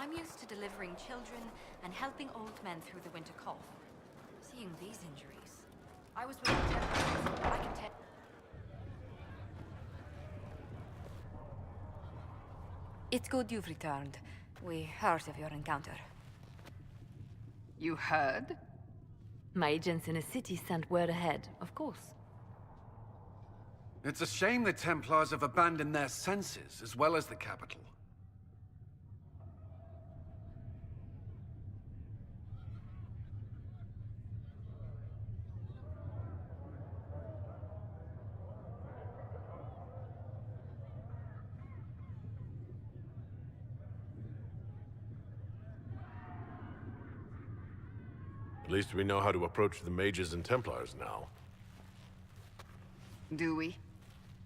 I'm used to delivering children and helping old men through the winter cold. Seeing these injuries, I was with the Templars. I can tell. It's good you've returned. We heard of your encounter. You heard? My agents in the city sent word ahead, of course. It's a shame the Templars have abandoned their senses, as well as the capital. At least we know how to approach the mages and Templars now. Do we?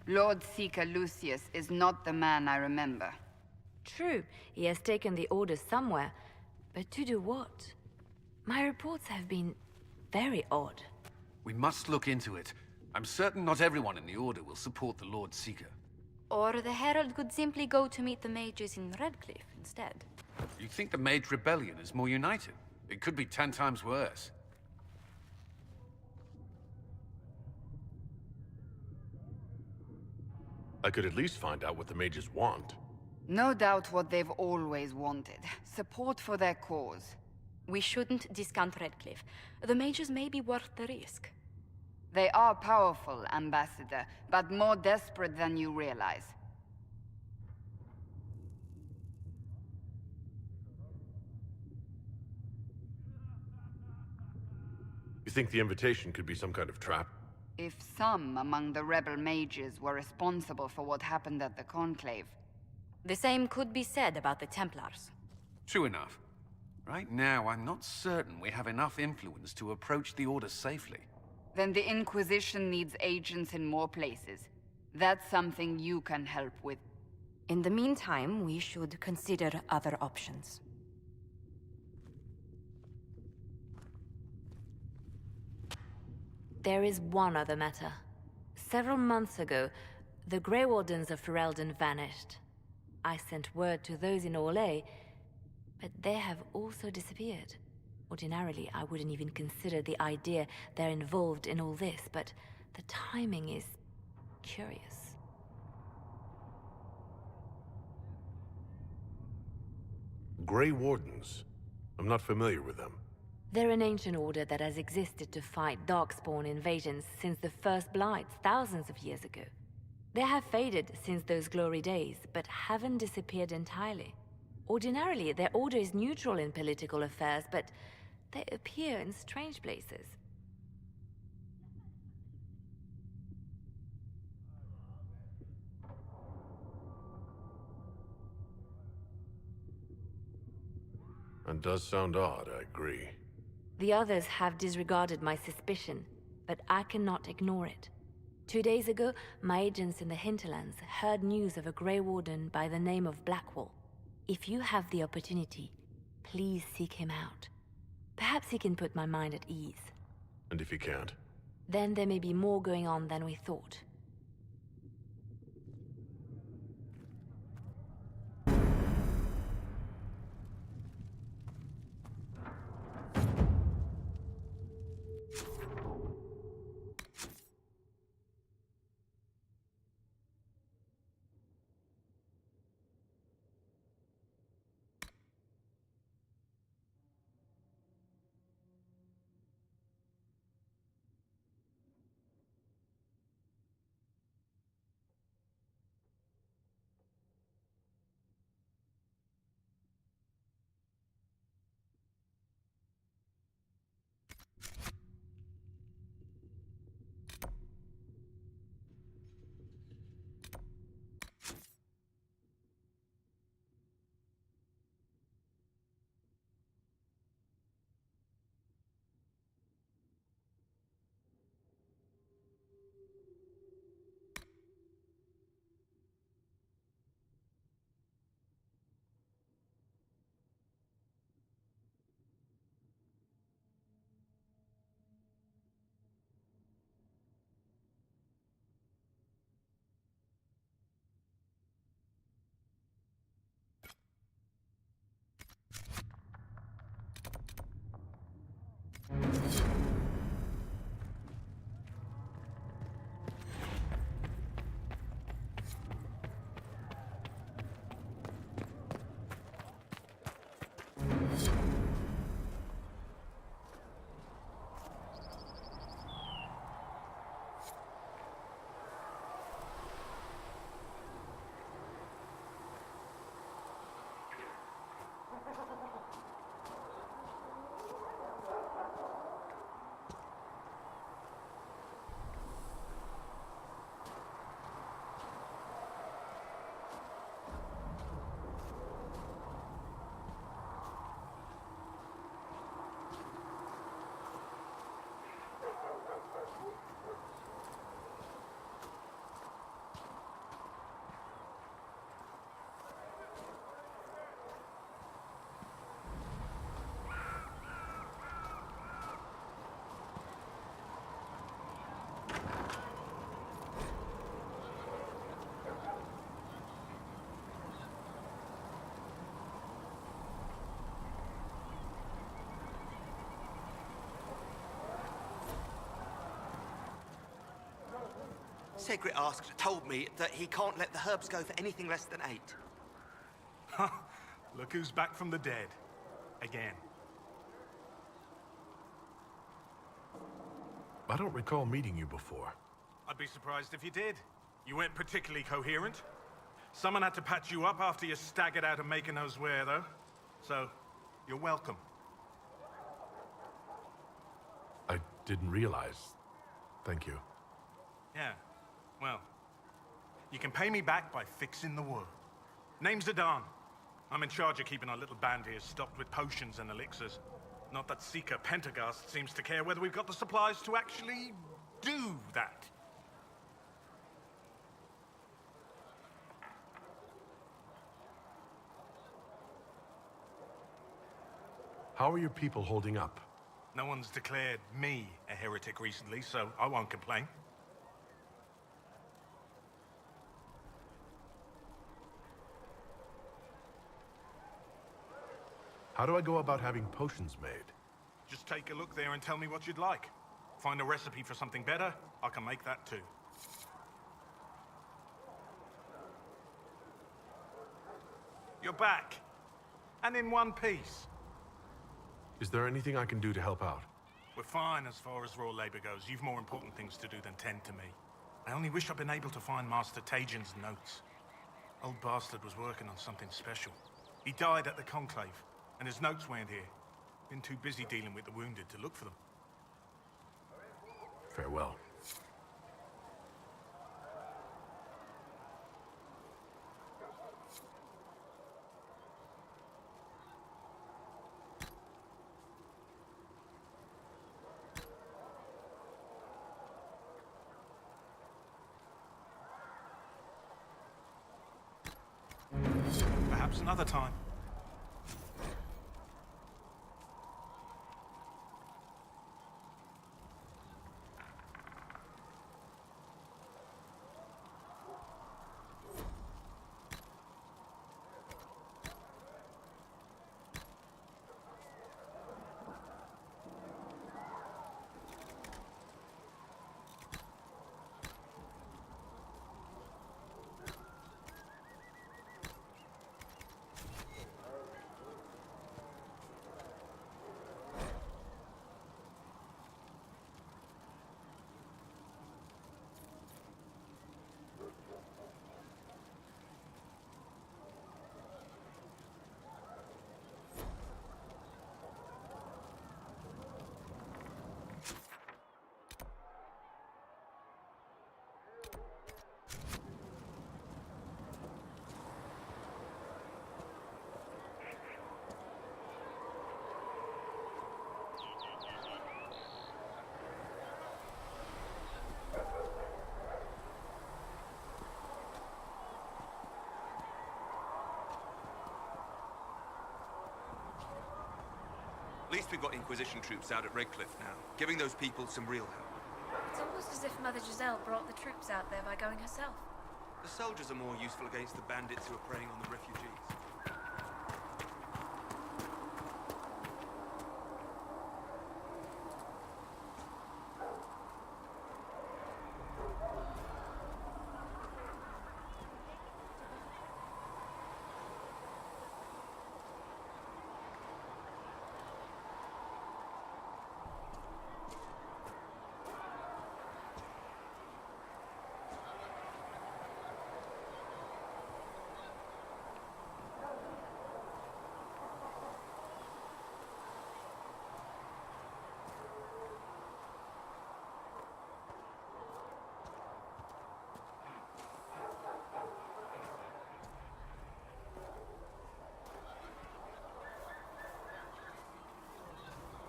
Lord Seeker Lucius is not the man I remember. True, he has taken the orders somewhere, but to do what? My reports have been very odd. We must look into it. I'm certain not everyone in the Order will support the Lord Seeker. Or the Herald could simply go to meet the mages in Redcliffe instead. You think the Mage Rebellion is more united? It could be 10 times worse. I could at least find out what the mages want. No doubt what they've always wanted. Support for their cause. We shouldn't discount Redcliffe. The mages may be worth the risk. They are powerful, Ambassador, but more desperate than you realize. You think the invitation could be some kind of trap? If some among the rebel mages were responsible for what happened at the Conclave. The same could be said about the Templars. True enough. Right now, I'm not certain we have enough influence to approach the Order safely. Then the Inquisition needs agents in more places. That's something you can help with. In the meantime, we should consider other options. There is one other matter. Several months ago, the Grey Wardens of Ferelden vanished. I sent word to those in Orlais, but they have also disappeared. Ordinarily, I wouldn't even consider the idea they're involved in all this, but the timing is curious. Grey Wardens? I'm not familiar with them. They're an ancient order that has existed to fight Darkspawn invasions since the first Blights thousands of years ago. They have faded since those glory days, but haven't disappeared entirely. Ordinarily, their order is neutral in political affairs, but they appear in strange places. That does sound odd, I agree. The others have disregarded my suspicion, but I cannot ignore it. 2 days ago, my agents in the hinterlands heard news of a Grey Warden by the name of Blackwall. If you have the opportunity, please seek him out. Perhaps he can put my mind at ease. And if he can't? Then there may be more going on than we thought. Secret Ask told me that he can't let the herbs go for anything less than 8. Look who's back from the dead. Again. I don't recall meeting you before. I'd be surprised if you did. You weren't particularly coherent. Someone had to patch you up after you staggered out of making those wear, though. So, you're welcome. I didn't realize. Thank you. Yeah, well, you can pay me back by fixing the wood. Name's Adan. I'm in charge of keeping our little band here stocked with potions and elixirs. Not that Seeker Pentagast seems to care whether we've got the supplies to actually do that. How are your people holding up? No one's declared me a heretic recently, so I won't complain. How do I go about having potions made? Just take a look there and tell me what you'd like. Find a recipe for something better, I can make that too. You're back. And in one piece. Is there anything I can do to help out? We're fine as far as raw labor goes. You've more important things to do than tend to me. I only wish I'd been able to find Master Tajin's notes. Old bastard was working on something special. He died at the Conclave, and his notes weren't here. Been too busy dealing with the wounded to look for them. Farewell. Perhaps another time. At least we've got Inquisition troops out at Redcliffe now, giving those people some real help. It's almost as if Mother Giselle brought the troops out there by going herself. The soldiers are more useful against the bandits who are preying on the refugees.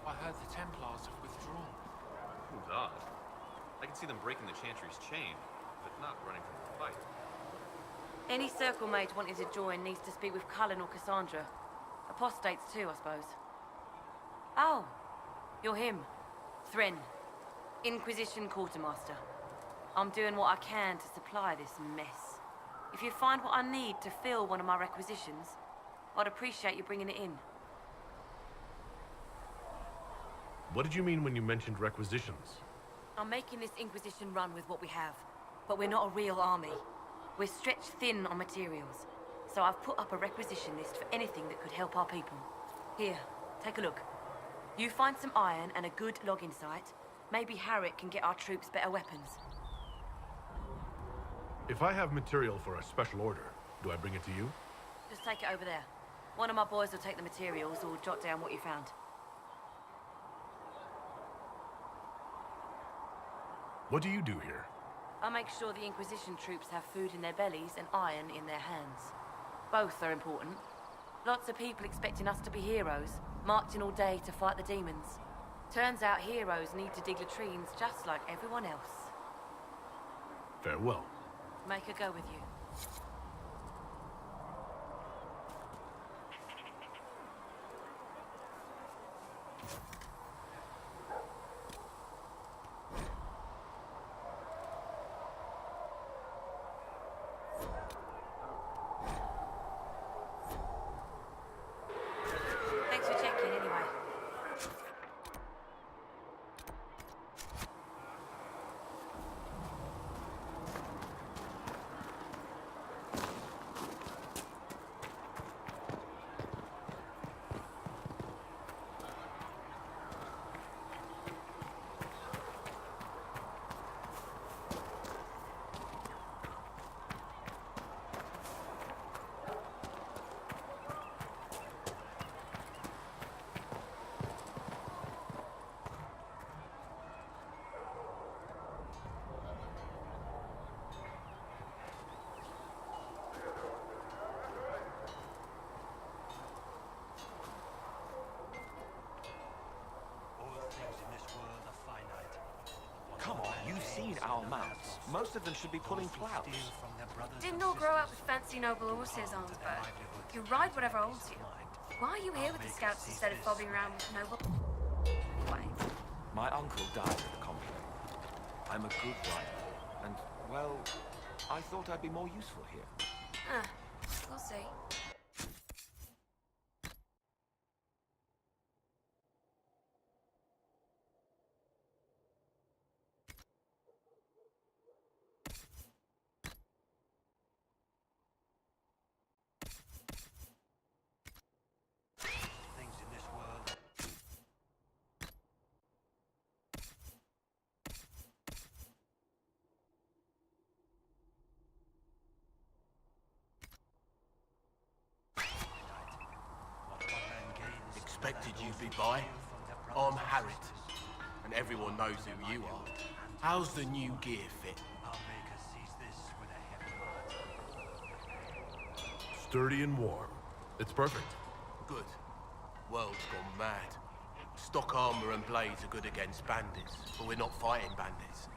I heard the Templars have withdrawn. Seems odd. I can see them breaking the Chantry's chain, but not running from the fight. Any circle mate wanting to join needs to speak with Cullen or Cassandra. Apostates too, I suppose. Oh, you're him. Thren. Inquisition Quartermaster. I'm doing what I can to supply this mess. If you find what I need to fill one of my requisitions, I'd appreciate you bringing it in. What did you mean when you mentioned requisitions? I'm making this Inquisition run with what we have. but we're not a real army. We're stretched thin on materials. So I've put up a requisition list for anything that could help our people. Here, take a look. You find some iron and a good logging site. Maybe Harriet can get our troops better weapons. If I have material for a special order, do I bring it to you? Just take it over there. One of my boys will take the materials or jot down what you found. What do you do here? I make sure the Inquisition troops have food in their bellies and iron in their hands. Both are important. Lots of people expecting us to be heroes, marching all day to fight the demons. Turns out heroes need to dig latrines just like everyone else. Farewell. Make her go with you. Thanks for checking anyway. Come on, you've seen our mounts. Most of them should be pulling plows. Didn't all grow up with fancy noble horses, Arnsberg. You ride whatever holds you. Why are you here with the scouts instead of fobbing around with noble... Anyway. My uncle died at the conflict. I'm a good rider, and, well, I thought I'd be more useful here. We'll see. Expected you'd be by. I'm Harriet, and everyone knows who you are. How's the new gear fit? Sturdy and warm. It's perfect. Good. World's gone mad. Stock armor and blades are good against bandits, but we're not fighting bandits.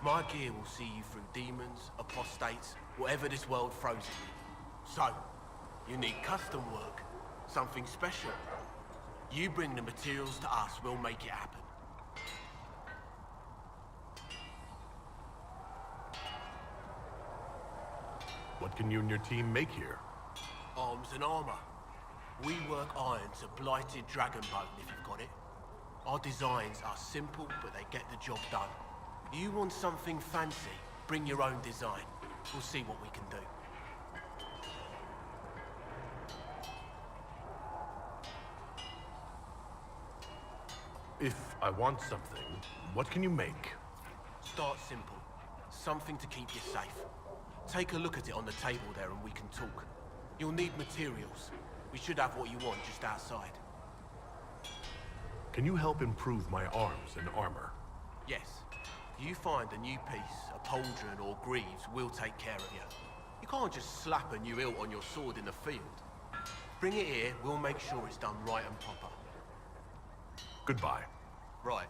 My gear will see you through demons, apostates, whatever this world throws at you. So, you need custom work, something special. You bring the materials to us, we'll make it happen. What can you and your team make here? Arms and armor. We work iron to blighted dragon bone, if you've got it. Our designs are simple, but they get the job done. You want something fancy, bring your own design. We'll see what we can do. If I want something, what can you make? Start simple. Something to keep you safe. Take a look at it on the table there and we can talk. You'll need materials. We should have what you want just outside. Can you help improve my arms and armor? Yes. If you find a new piece, a pauldron or greaves, we'll take care of you. You can't just slap a new hilt on your sword in the field. Bring it here, we'll make sure it's done right and proper. Goodbye. Right.